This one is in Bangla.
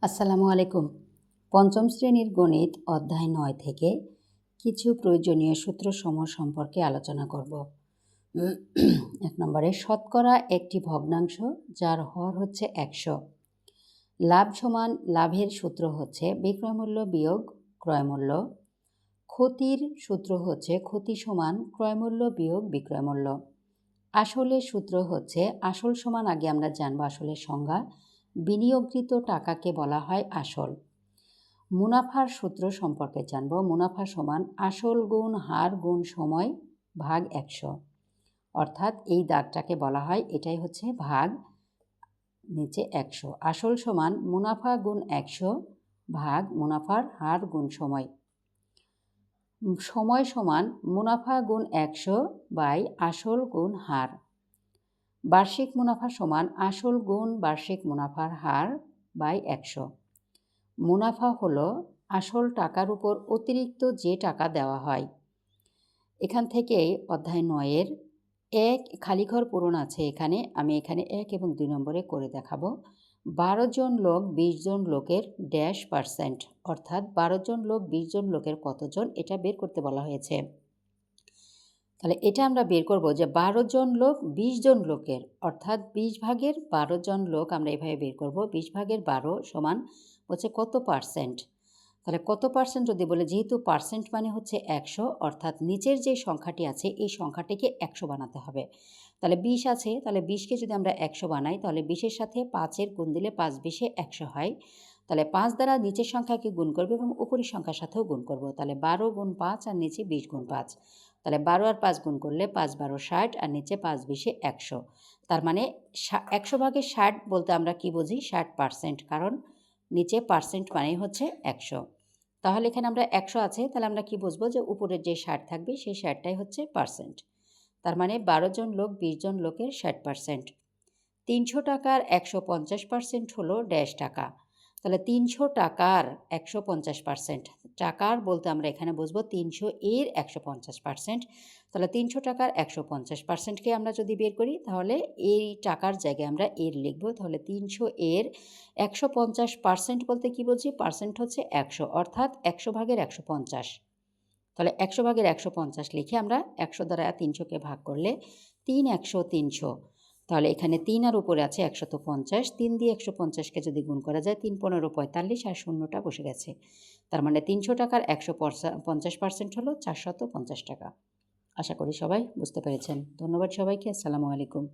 আসসালামু আলাইকুম। পঞ্চম শ্রেণীর গণিত অধ্যায় ৯ থেকে কিছু প্রয়োজনীয় সূত্রসমূহ সম্পর্কে আলোচনা করব। ১ নম্বরে শতকরা একটি ভগ্নাংশ যার হর হচ্ছে ১০০। লাভ সমান লাভের সূত্র হচ্ছে বিক্রয়মূল্য বিয়োগ ক্রয়মূল্য। ক্ষতির সূত্র হচ্ছে ক্ষতি সমান ক্রয়মূল্য বিয়োগ বিক্রয়মূল্য। আসলের সূত্র হচ্ছে আসল সমান আগে আমরা জানব আসলের সংজ্ঞা। বিনিয়োগকৃত টাকাকে বলা হয় আসল। মুনাফার সূত্র সম্পর্কে জানব। মুনাফা সমান আসল গুণ হার গুণ সময় ভাগ ১০০। অর্থাৎ এই দাগটাকে বলা হয় এটাই হচ্ছে ভাগ নিচে ১০০। আসল সমান মুনাফা গুণ ১০০ ভাগ মুনাফার হার গুণ সময়। সময় সমান মুনাফা গুণ ১০০ বাই আসল গুণ হার। বার্ষিক মুনাফা সমান আসল গুণ বার্ষিক মুনাফার হার বাই ১০০। মুনাফা হলো আসল টাকার উপর অতিরিক্ত যে টাকা দেওয়া হয়। এখান থেকেই অধ্যায় ৯-এর এক খালি ঘর পূরণ আছে। আমি এখানে ১ এবং ২ নম্বরে করে দেখাবো। ১২ জন লোক ২০ জন লোকের %, অর্থাৎ ১২ জন লোক ২০ জন লোকের কতজন এটা বের করতে বলা হয়েছে। তাহলে এটা আমরা বের করব যে ১২ জন লোক ২০ জন লোকের, অর্থাৎ ২০ ভাগের ১২ জন লোক আমরা এভাবে বের করব। ২০ ভাগের ১২ সমান হচ্ছে কত পার্সেন্ট। তাহলে কত পার্সেন্ট যদি বলে, যেহেতু পার্সেন্ট মানে হচ্ছে ১০০, অর্থাৎ নিচের যে সংখ্যাটি আছে এই সংখ্যাটিকে ১০০ বানাতে হবে। তাহলে ২০ আছে, তাহলে ২০কে যদি আমরা ১০০ বানাই তাহলে ২০-এর সাথে ৫-এর গুণ দিলে ৫-২০-এ ১০০ হয়। তাহলে ৫ দ্বারা নিচের সংখ্যাকে গুণ করব এবং উপরের সংখ্যার সাথেও গুণ করব। তাহলে ১২ গুণ ৫ আর নিচে ২০ গুণ ৫। তাহলে ১২ আর ৫ গুণ করলে ৫-১২ ষাট আর নিচে ৫-২০-এ ১০০। তার মানে ১০০ ভাগের ৬০ বলতে আমরা কি বুঝি? ৬০%, কারণ নিচে পার্সেন্ট মানেই হচ্ছে ১০০। তাহলে এখানে আমরা ১০০ আছে, তাহলে আমরা কি বুঝবো যে উপরের যে ৬০ থাকবে সেই ৬০টাই হচ্ছে পার্সেন্ট। তার মানে ১২ জন লোক ২০ জন লোকের ৬০%। ৩০০ টাকার ১৫০% হলো ড্যাশ টাকা। তাহলে ৩০০ টাকার ১৫০%, টাকার বলতে আমরা এখানে বুঝবো ৩০০ এর ১৫০%। তাহলে ৩০০ টাকার ১৫০%কে আমরা যদি বের করি তাহলে এই টাকার জায়গায় আমরা এর লিখব। তাহলে ৩০০ এর ১৫০% বলতে কি বুঝি? পার্সেন্ট হচ্ছে ১০০, অর্থাৎ ১০০ ভাগের ১৫০। তাহলে ১০০ ভাগের ১৫০ লিখে আমরা ১০০ দ্বারা ৩০০কে ভাগ করলে ৩-১০০ ৩০০। তাহলে এখানে ৩ আর উপরে আছে ১৫০। ৩ দিয়ে ১৫০কে যদি গুণ করা যায় ৩-১৫ ৪৫ আর শূন্যটা বসে গেছে। তার মানে ৩০০ টাকার ১৫০% হলো ৪৫০ টাকা। আশা করি সবাই বুঝতে পেরেছেন। ধন্যবাদ সবাইকে। আসসালামু আলাইকুম।